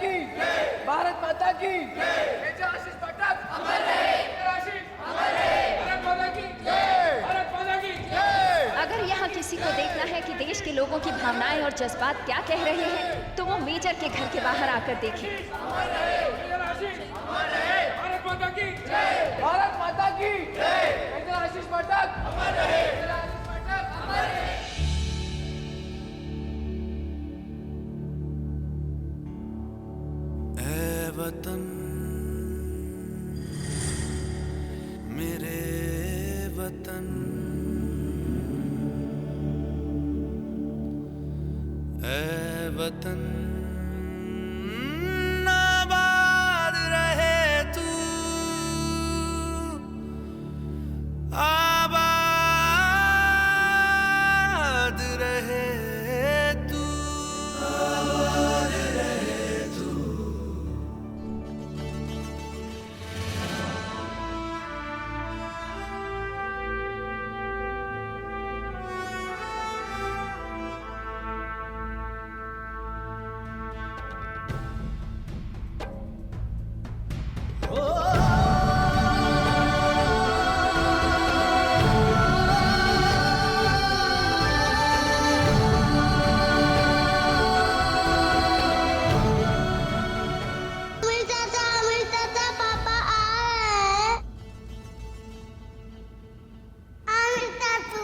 की भारत माता की मेजर आशीष पाठक अमर रहे, आशीष अमर रहे, भारत माता की भारत माता की। अगर यहाँ किसी को देखना है कि देश के लोगों की भावनाएं और जज्बात क्या कह रहे हैं, तो वो मेजर के घर के बाहर आकर देखें। अमर रहे, मेजर आशीष अमर रहे, भारत माता की भारत माता की मेजर आशीष पाठक अमर रहे, मेजर आशीष पाठक अमर रहे। ऐ वतन मेरे वतन, ऐ वतन आबाद रहे तू, आबाद रहे तू, आबाद रहे तू। अमीर चाचा पापा आए। अमीर चाचू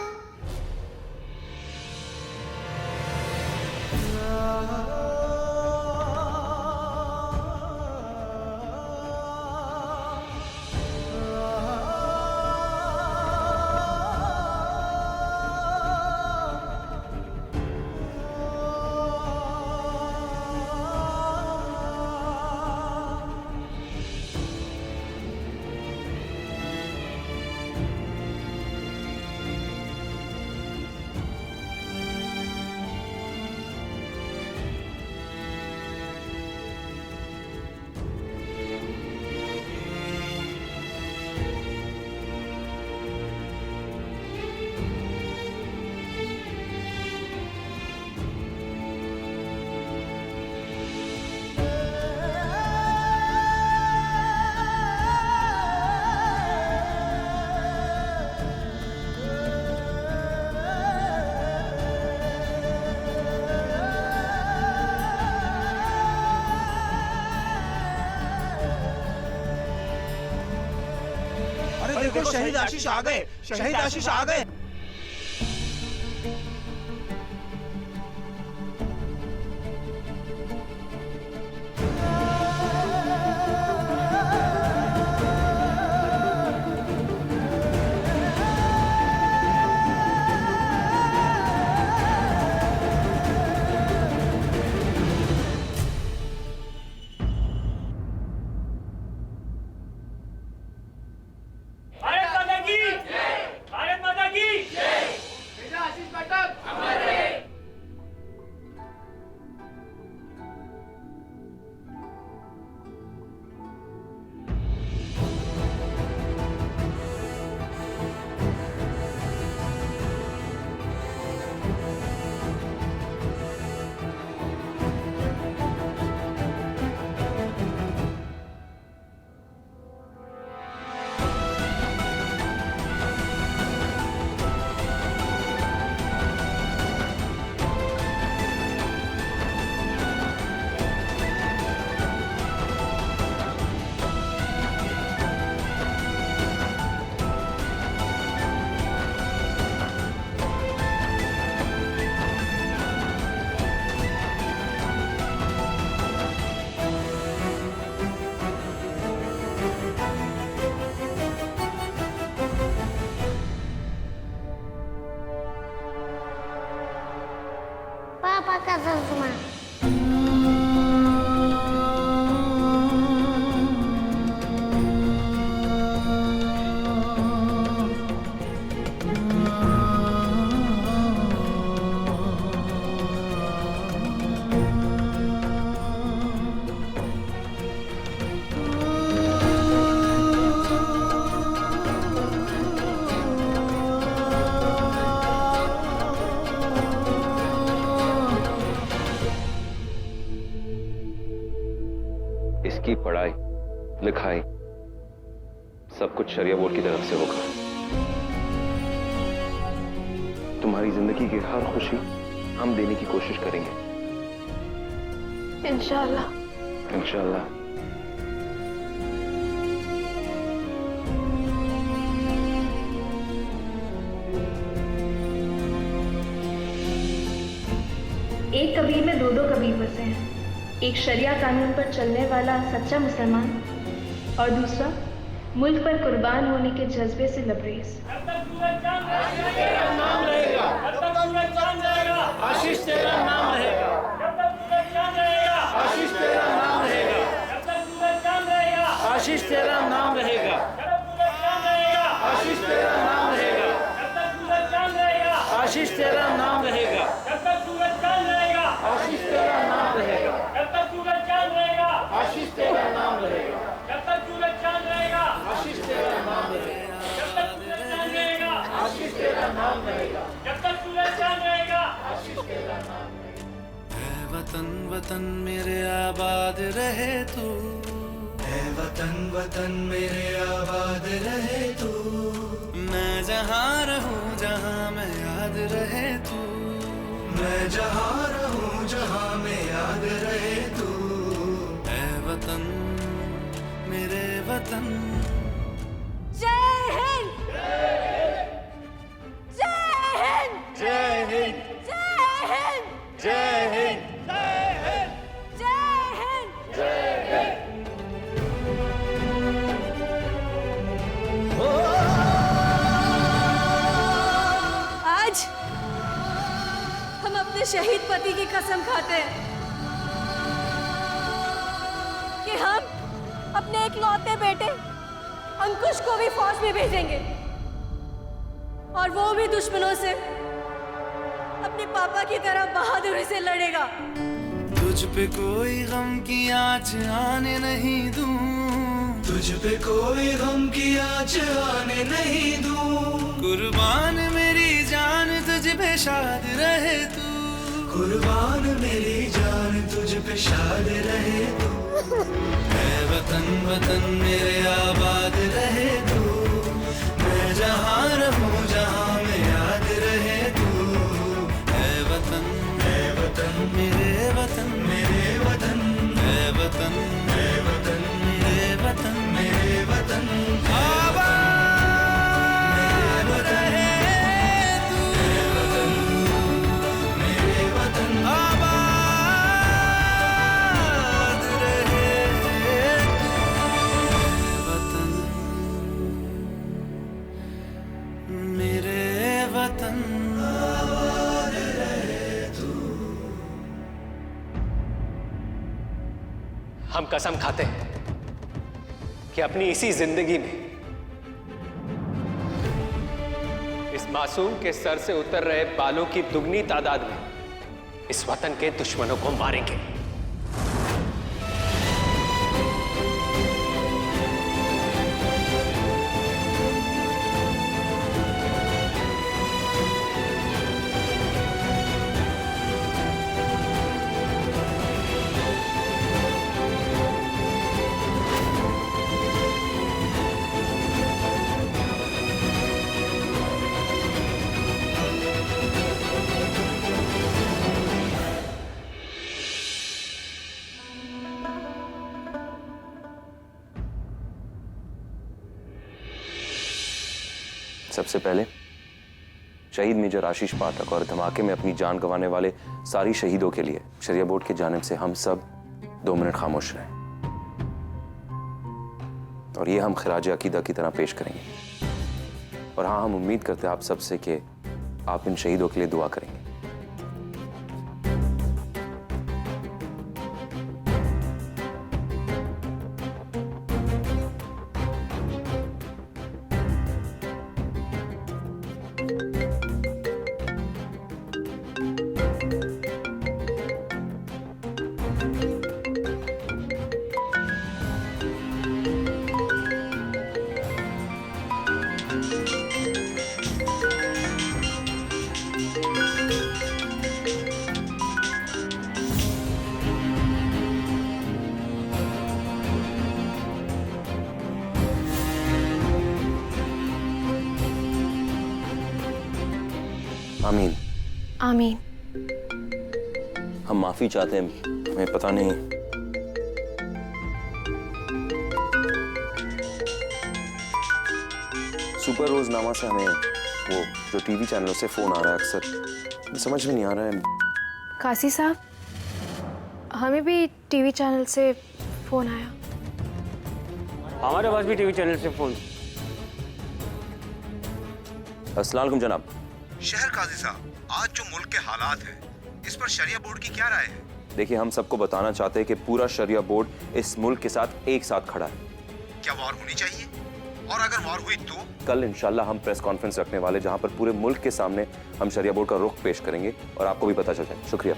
अरे देखो शहीद आशीष आ गए, शहीद आशीष आ गए। भारत माता की भारत माता की मेजर आशीष पाठक अमर रहे। पापा का चश्मा। इसकी पढ़ाई लिखाई सब कुछ शरिया बोर्ड की तरफ से होगा। तुम्हारी जिंदगी की हर खुशी हम देने की कोशिश करेंगे, इंशाल्लाह। इंशाल्लाह। एक कबीर में दो कबीर बसे हैं, एक शरिया कानून पर चलने वाला सच्चा मुसलमान और दूसरा मुल्क पर कुर्बान होने के जज्बे से लबरेज। जब तक सूरज चांद रहेगा, तेरा नाम रहेगा। जब तक सूरज चांद रहेगा, आशीष तेरा नाम रहेगा। जब तक सूरज चांद रहेगा, आशीष तेरा नाम रहेगा। जब तक सूरज चांद रहेगा, आशीष तेरा नाम रहेगा। जब तक सूरज चांद रहेगा, आशीष तेरा नाम रहेगा। जब तक सूरज चांद रहेगा, आशीष तेरा नाम रहेगा। जब तक सूरज चांद रहेगा, आशीष तेरा नाम रहेगा। जब तक सूरज चांद रहेगा, आशीष तेरा नाम रहेगा। जब तक सूरज चांद रहेगा, आशीष तेरा नाम रहेगा। जब तक सूरज चांद रहेगा, आशीष तेरा नाम रहेगा। जब तक सूरज चांद रहेगा। आशीष तेरा नाम रहेगा। है वतन वतन मेरे आबाद रहे तू, है वतन वतन मेरे आबाद रहे तू। मैं जहाँ रहूँ जहाँ मैं याद रहे तू, मैं जहाँ रहूँ जहाँ मैं याद रहे तू। है वतन मेरे वतन। जय हिंद। जय हिंद। जय हिंद। जय हिंद। जय हिंद। जय हिंद। आज हम अपने शहीद पति की कसम खाते हैं कि हम अपने इकलौते बेटे अंकुश को भी फौज में भेजेंगे और वो भी दुश्मनों से अपने पापा की तरह बहादुरी से लड़ेगा। तुझ पे कोई गम की आँच आने नहीं दूं, तुझ पे कोई गम की आँच आने नहीं दूं। कुर्बान मेरी जान तुझ पे शाद रहे तू, कुर्बान मेरी जान तुझ पे शाद रहे तू। है वतन वतन मेरे आबाद रहे तू, मैं जहाँ रहूँ जहाँ मैं याद रहे तू। है वतन मेरे वतन, मेरे वतन है वतन, है वतन मेरे वतन, मेरे वतन आबाद रहे तू। मेरे वतन आबाद रहे तू। वतन मेरे वतन आबाद रहे तू। हम कसम खाते हैं कि अपनी इसी जिंदगी में इस मासूम के सर से उतर रहे बालों की दुगनी तादाद में इस वतन के दुश्मनों को मारेंगे। सबसे पहले शहीद मेजर आशीष पाठक और धमाके में अपनी जान गंवाने वाले सारी शहीदों के लिए शरिया बोर्ड की जानिब से हम सब 2 मिनट खामोश रहें और ये हम खिराज अकीदा की तरह पेश करेंगे। और हाँ, हम उम्मीद करते हैं आप सबसे कि आप इन शहीदों के लिए दुआ करेंगे। आमीन। आमीन। हम माफी चाहते हैं, हमें पता नहीं। सुपर रोजनामा से हमें वो जो टीवी चैनलों से फोन आ रहा है अक्सर, समझ में नहीं आ रहा है। काजी साहब, हमें भी टीवी चैनल से फोन आया। हमारे पास भी टीवी चैनल से फोन। अस्सलाम वालेकुम जनाब। शहर काजी साहब, आज जो मुल्क के हालात हैं, इस पर शरिया बोर्ड की क्या राय है? देखिए, हम सबको बताना चाहते हैं कि पूरा शरिया बोर्ड इस मुल्क के साथ एक साथ खड़ा है। क्या वार होनी चाहिए? और अगर वार हुई तो? कल इंशाल्लाह हम प्रेस कॉन्फ्रेंस रखने वाले, जहां पर पूरे मुल्क के सामने हम शरिया बोर्ड का रुख पेश करेंगे और आपको भी पता चल जाए। शुक्रिया,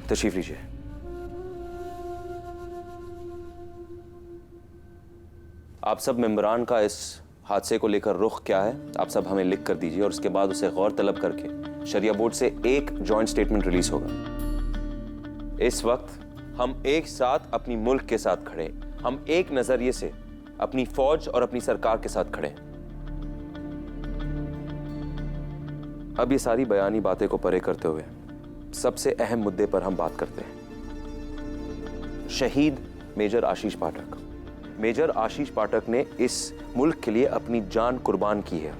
तशरीफ लीजिए। आप सब मेंबरान का इस हादसे को लेकर रुख क्या है, आप सब हमें लिख कर दीजिए और उसके बाद उसे गौर तलब करके शरिया बोर्ड से एक जॉइंट स्टेटमेंट रिलीज होगा। इस वक्त हम एक साथ अपनी मुल्क के साथ खड़े, हम एक नजरिए से अपनी फौज और अपनी सरकार के साथ खड़े। अब ये सारी बयानी बातें को परे करते हुए सबसे अहम मुद्दे पर हम बात करते हैं। शहीद मेजर आशीष पाठक। मेजर आशीष पाठक ने इस मुल्क के लिए अपनी जान कुर्बान की है,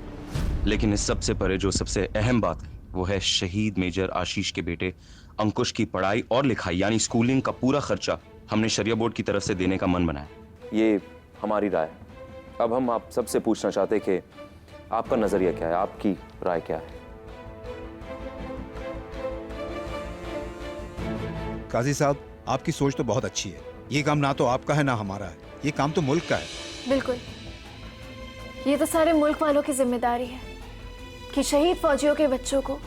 लेकिन इस सबसे परे जो सबसे अहम बात है वो है शहीद मेजर आशीष के बेटे अंकुश की पढ़ाई और लिखाई यानी स्कूलिंग का पूरा खर्चा हमने शरिया बोर्ड की तरफ से देने का मन बनाया। ये हमारी राय है। अब हम आप सबसे पूछना चाहते हैं कि आपका नजरिया क्या है, आपकी राय क्या है? काजी साहब, आपकी सोच तो बहुत अच्छी है। ये काम ना तो आपका है ना हमारा है, ये काम तो मुल्क का है। बिल्कुल, ये तो सारे मुल्क वालों की जिम्मेदारी है कि शहीद फौजियों के बच्चों को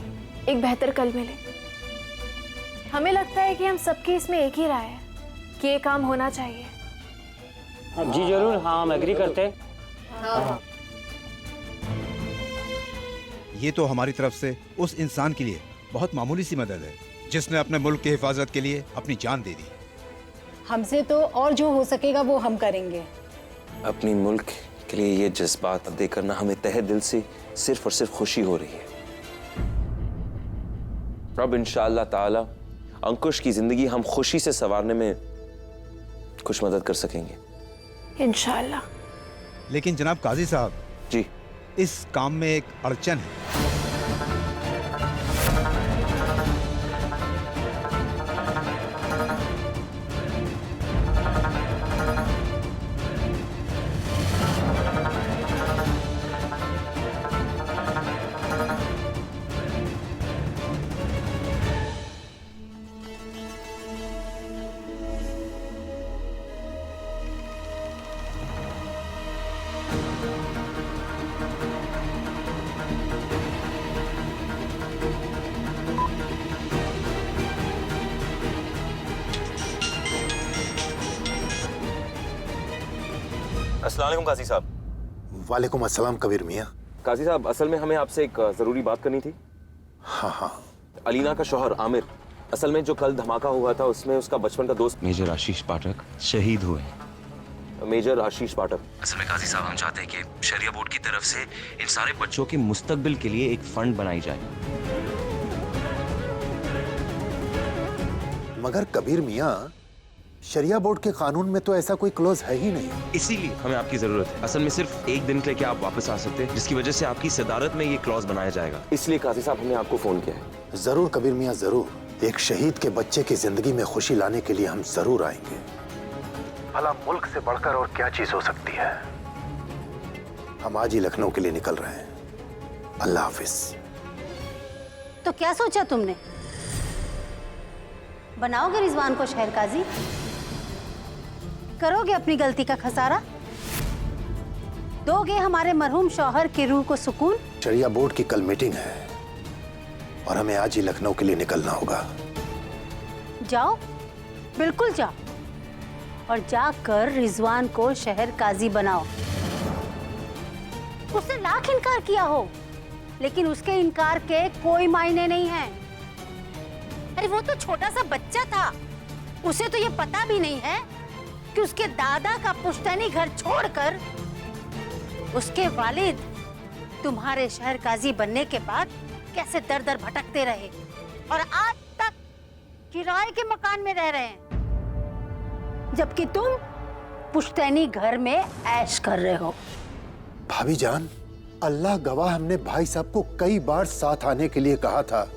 एक बेहतर कल मिले। हमें लगता है कि हम सबकी इसमें एक ही राय है कि ये काम होना चाहिए। जी जरूर, हाँ हम एग्री करते हैं। हाँ। ये तो हमारी तरफ से उस इंसान के लिए बहुत मामूली सी मदद है जिसने अपने मुल्क की हिफाजत के लिए अपनी जान दे दी। हमसे तो और जो हो सकेगा वो हम करेंगे। अपनी मुल्क के लिए ये जज्बात देखकर ना हमें तहे दिल से सिर्फ और सिर्फ खुशी हो रही है। अब इंशाअल्लाह ताला अंकुश की जिंदगी हम खुशी से संवारने में कुछ मदद कर सकेंगे इंशाअल्लाह। लेकिन जनाब काजी साहब जी, इस काम में एक अड़चन है। अस्सलाम वालेकुम काजी साहब। वालेकुम अस्सलाम कबीर मियाँ। काजी साहब, असल में हमें आपसे एक जरूरी बात करनी थी। हाँ हाँ। अलीना का शौहर आमिर, असल में जो कल धमाका हुआ था उसमें उसका बचपन का दोस्त मेजर आशीष पाठक शहीद हुए। मेजर आशीष पाठक, असल में काजी साहब हम चाहते हैं कि शरिया बोर्ड की तरफ से इन सारे बच्चों के मुस्तकबिल के लिए एक फंड बनाई जाए। मगर कबीर मियाँ, शरिया बोर्ड के कानून में तो ऐसा कोई क्लोज है ही नहीं। इसीलिए हमें आपकी जरूरत है। असल में सिर्फ एक दिन के लिए क्या आप वापस आ सकते हैं, जिसकी वजह से आपकी सदारत में ये क्लॉज बनाया जाएगा। इसलिए काजी साहब हमने आपको फोन किया है। जरूर कबीर मियाँ, जरूर। एक शहीद के बच्चे की जिंदगी में खुशी लाने के लिए हम जरूर आएंगे। भला मुल्क से बढ़कर और क्या चीज हो सकती है। हम आज ही लखनऊ के लिए निकल रहे हैं। अल्लाह हाफिज। तो क्या सोचा तुमने? बनाओगे रिजवान को शहर काजी? करोगे अपनी गलती का खसारा? दोगे हमारे मरहूम शौहर की रूह को सुकून? शरिया बोर्ड की कल मीटिंग है और हमें आज ही लखनऊ के लिए निकलना होगा। जाओ, बिल्कुल जाओ और जाकर रिजवान को शहर काजी बनाओ। उसने लाख इनकार किया हो, लेकिन उसके इनकार के कोई मायने नहीं है। अरे वो तो छोटा सा बच्चा था, उसे तो ये पता भी नहीं है कि उसके दादा का पुश्तैनी घर छोड़कर उसके वालिद तुम्हारे शहर काजी बनने के बाद कैसे दर दर भटकते रहे और आज तक किराए के मकान में रह रहे हैं, जबकि तुम पुश्तैनी घर में ऐश कर रहे हो। भाभी जान, अल्लाह गवाह, हमने भाई साहब को कई बार साथ आने के लिए कहा था,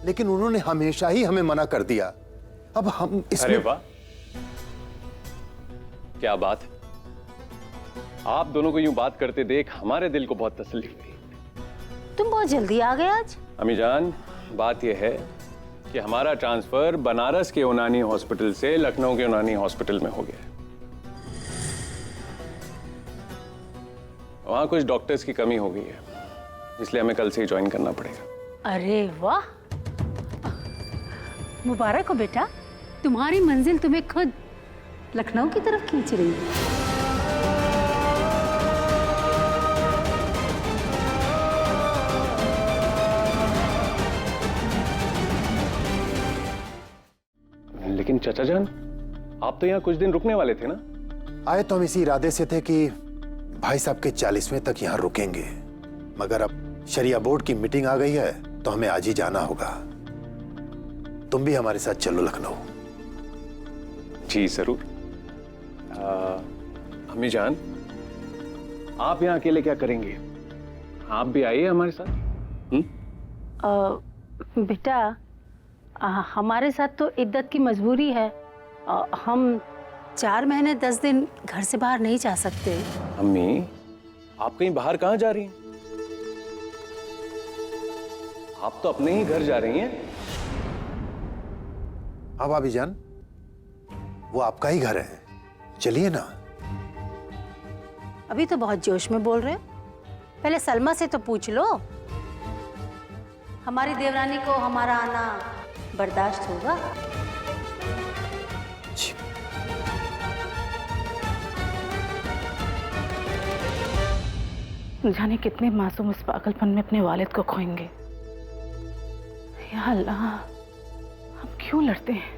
लेकिन उन्होंने हमेशा ही हमें मना कर दिया। अब हम इसमें... अरे वाह, क्या बात है। आप दोनों को यूं बात करते देख हमारे दिल को बहुत तसल्ली हुई। तुम बहुत जल्दी आ गए आज। अम्मी जान, बात यह है कि हमारा ट्रांसफर बनारस के यूनानी हॉस्पिटल से लखनऊ के यूनानी हॉस्पिटल में हो गया। वहां कुछ डॉक्टर्स की कमी हो गई है, इसलिए हमें कल से ही ज्वाइन करना पड़ेगा। अरे वाह, मुबारक हो बेटा, तुम्हारी मंजिल तुम्हें खुद लखनऊ की तरफ खींच रही है। लेकिन चाचा जान, आप तो यहाँ कुछ दिन रुकने वाले थे ना? आए तो हम इसी इरादे से थे कि भाई साहब के 40वें तक यहाँ रुकेंगे, मगर अब शरिया बोर्ड की मीटिंग आ गई है तो हमें आज ही जाना होगा। तुम भी हमारे साथ चलो लखनऊ। जी जरूर। अम्मी जान, आप यहाँ अकेले क्या करेंगे? आप भी आइए हमारे साथ। बेटा, हमारे साथ तो इद्दत की मजबूरी है। हम 4 महीने 10 दिन घर से बाहर नहीं जा सकते। अम्मी, आप कहीं बाहर कहाँ जा रही हैं? आप तो अपने ही घर जा रही हैं। हाँ भाभी जान, वो आपका ही घर है, चलिए ना। अभी तो बहुत जोश में बोल रहे हो, पहले सलमा से तो पूछ लो। हमारी देवरानी को हमारा आना बर्दाश्त होगा? जाने कितने मासूम इस पागलपन में अपने वालिद को खोएंगे। या अल्लाह, हम क्यों लड़ते हैं?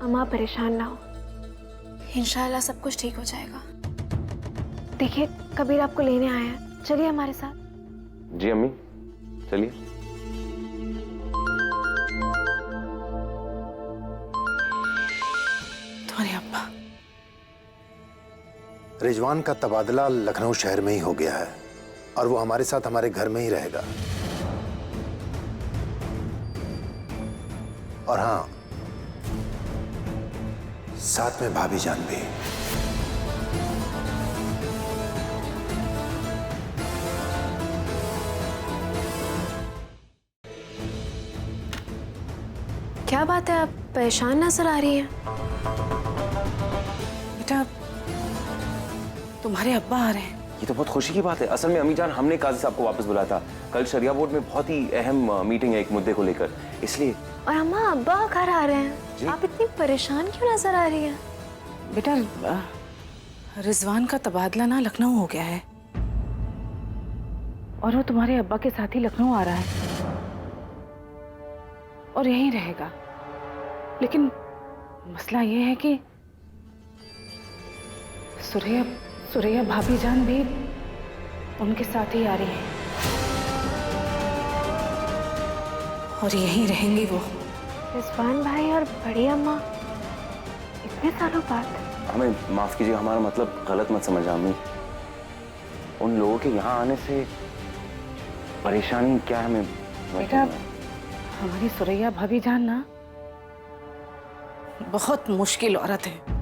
अम्मा परेशान ना हो, इंशाल्लाह सब कुछ ठीक हो जाएगा। देखिए, कबीर आपको लेने आया है, चलिए हमारे साथ। जी अम्मी, चलिए। तुम्हारे अब्बा। रिजवान का तबादला लखनऊ शहर में ही हो गया है और वो हमारे साथ हमारे घर में ही रहेगा। और हाँ, साथ में भाभी जान भी। क्या बात है, आप परेशान नजर आ रही हैं? बेटा, तुम्हारे अब्बा आ रहे हैं। ये तो बहुत खुशी की बात है। असल में अम्मी जान, हमने काजी साहब को वापस बुलाया था। कल शरिया बोर्ड में बहुत ही अहम मीटिंग है एक मुद्दे को लेकर, इसलिए। और अम्मा, अब्बा घर आ रहे हैं, आप इतनी परेशान क्यों नजर आ रही हैं? बेटा, रिजवान का तबादला ना लखनऊ हो गया है और वो तुम्हारे अब्बा के साथ ही लखनऊ आ रहा है और यहीं रहेगा। लेकिन मसला ये है कि सुरैया भाभी जान भी उनके साथ ही आ रही है और यहीं रहेंगी वो। रिजवान भाई और बड़ी अम्मा इतने सालों बाद। हमें माफ कीजिएगा, हमारा मतलब गलत मत समझना अम्मी। उन लोगों के यहाँ आने से परेशानी क्या है हमें? बेटा, हमारी सुरैया भाभी जान ना बहुत मुश्किल औरत है।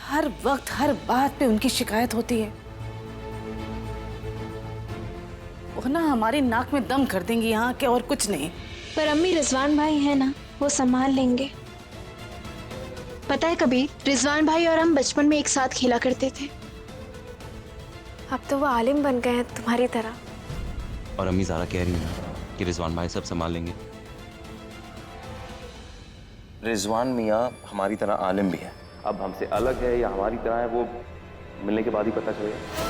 हर वक्त हर बात पे उनकी शिकायत होती है। वो ना हमारी नाक में दम कर देंगी यहाँ के, और कुछ नहीं। पर अम्मी, रिजवान भाई है ना, वो संभाल लेंगे। पता है कबीर, रिजवान भाई और हम बचपन में एक साथ खेला करते थे। अब तो वो आलिम बन गए हैं तुम्हारी तरह। और अम्मी ज़ारा कह रही है कि रिजवान भाई सब संभाल लेंगे। रिजवान मियाँ हमारी तरह आलिम भी है। अब हमसे अलग है या हमारी तरह है, वो मिलने के बाद ही पता चलेगा।